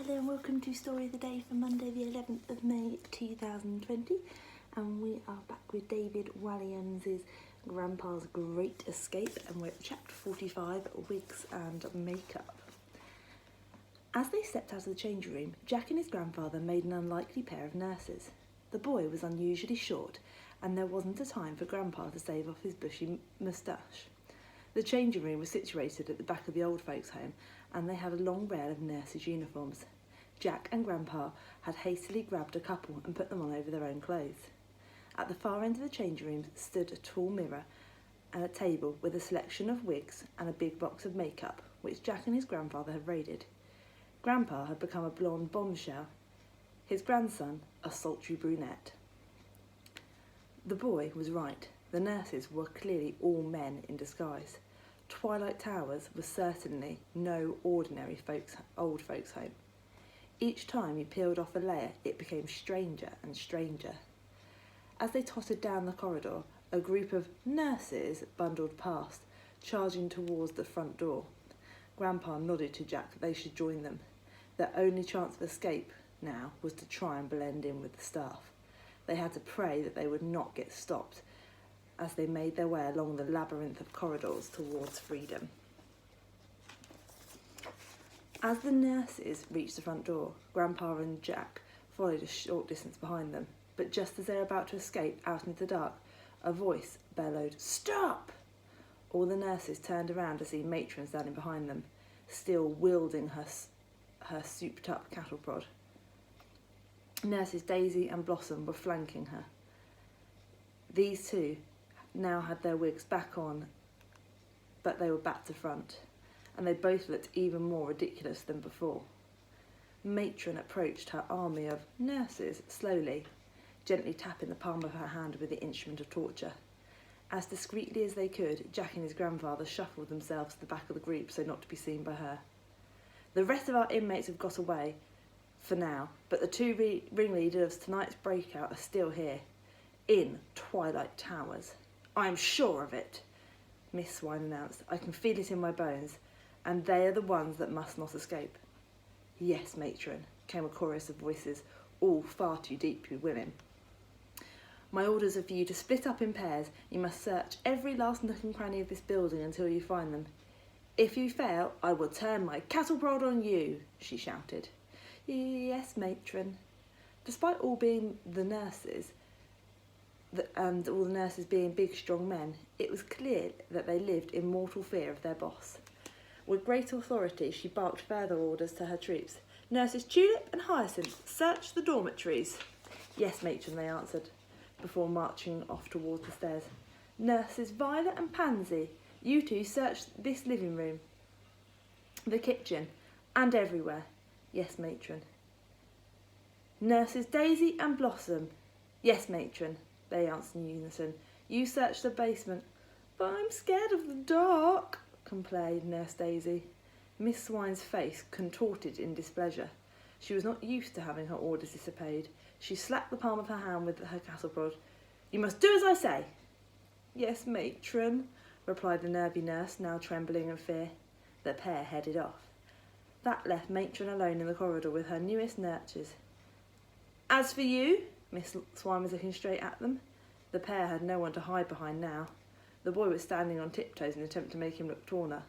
Hello and welcome to Story of the Day for Monday the 11th of May 2020, and we are back with David Walliams' Grandpa's Great Escape, and we're at chapter 45, Wigs and Makeup. As they stepped out of the changing room, Jack and his grandfather made an unlikely pair of nurses. The boy was unusually short, and there wasn't a time for Grandpa to shave off his bushy moustache. The changing room was situated at the back of the old folks' home, and they had a long rail of nurses' uniforms. Jack and Grandpa had hastily grabbed a couple and put them on over their own clothes. At the far end of the changing room stood a tall mirror and a table with a selection of wigs and a big box of makeup, which Jack and his grandfather had raided. Grandpa had become a blonde bombshell, his grandson a sultry brunette. The boy was right. The nurses were clearly all men in disguise. Twilight Towers was certainly no ordinary old folks' home. Each time you peeled off a layer, it became stranger and stranger. As they tottered down the corridor, a group of nurses bundled past, charging towards the front door. Grandpa nodded to Jack that they should join them. Their only chance of escape now was to try and blend in with the staff. They had to pray that they would not get stopped as they made their way along the labyrinth of corridors towards freedom. As the nurses reached the front door, Grandpa and Jack followed a short distance behind them, but just as they were about to escape out into the dark, a voice bellowed, "Stop!" All the nurses turned around to see Matron standing behind them, still wielding her souped-up cattle prod. Nurses Daisy and Blossom were flanking her. These two now had their wigs back on, but they were back to front, and they both looked even more ridiculous than before. Matron approached her army of nurses slowly, gently tapping the palm of her hand with the instrument of torture. As discreetly as they could, Jack and his grandfather shuffled themselves to the back of the group so not to be seen by her. "The rest of our inmates have got away for now, but the two ringleaders of tonight's breakout are still here, in Twilight Towers. I'm sure of it," Miss Swine announced. "I can feel it in my bones, and they are the ones that must not escape." "Yes, Matron," came a chorus of voices, all far too deeply willing. "My orders are for you to split up in pairs. You must search every last nook and cranny of this building until you find them. If you fail, I will turn my cattle prod on you," she shouted. "Yes, Matron." Despite all being the nurses, and all the nurses being big, strong men, it was clear that they lived in mortal fear of their boss. With great authority, she barked further orders to her troops. "Nurses Tulip and Hyacinth, search the dormitories." "Yes, Matron," they answered, before marching off towards the stairs. "Nurses Violet and Pansy, you two search this living room, the kitchen, and everywhere." "Yes, Matron." "Nurses Daisy and Blossom." "Yes, Matron," they answered in unison. "You search the basement." "But I'm scared of the dark," complained Nurse Daisy. Miss Swine's face contorted in displeasure. She was not used to having her orders disobeyed. She slapped the palm of her hand with her cattle prod. "You must do as I say." "Yes, Matron," replied the nervy nurse, now trembling in fear. The pair headed off. That left Matron alone in the corridor with her newest nurses. "As for you," Miss Swine was looking straight at them. The pair had no one to hide behind now. The boy was standing on tiptoes in an attempt to make him look taller.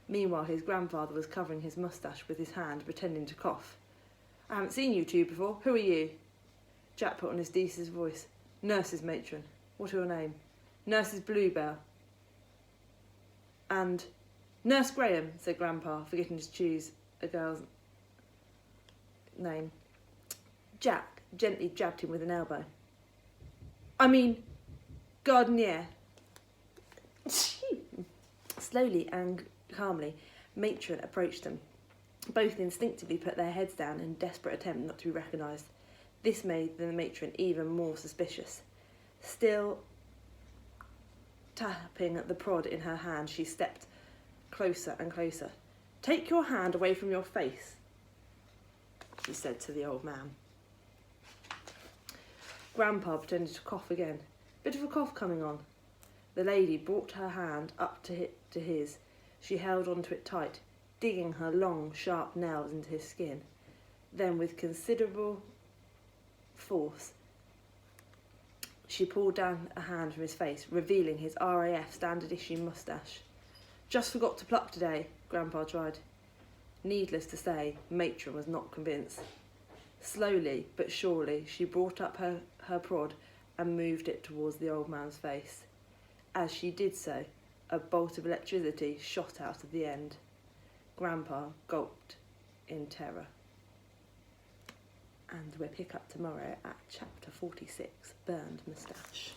Meanwhile, his grandfather was covering his moustache with his hand, pretending to cough. "I haven't seen you two before. Who are you?" Jack put on his decent voice. "Nurses, Matron." "What are your name?" "Nurses Bluebell." "And Nurse Graham," said Grandpa, forgetting to choose a girl's name. Jack gently jabbed him with an elbow. "I mean, Gardenier." Slowly and calmly, Matron approached them. Both instinctively put their heads down in a desperate attempt not to be recognised. This made the matron even more suspicious. Still tapping the prod in her hand, she stepped closer and closer. "Take your hand away from your face," she said to the old man. Grandpa pretended to cough again. "Bit of a cough coming on." The lady brought her hand up to his. She held onto it tight, digging her long, sharp nails into his skin. Then, with considerable force, she pulled down a hand from his face, revealing his RAF standard issue moustache. "Just forgot to pluck today," Grandpa tried. Needless to say, Matron was not convinced. Slowly but surely, she brought up her prod and moved it towards the old man's face. As she did so, a bolt of electricity shot out of the end. Grandpa gulped in terror. And we'll pick up tomorrow at chapter 46, Burned Moustache.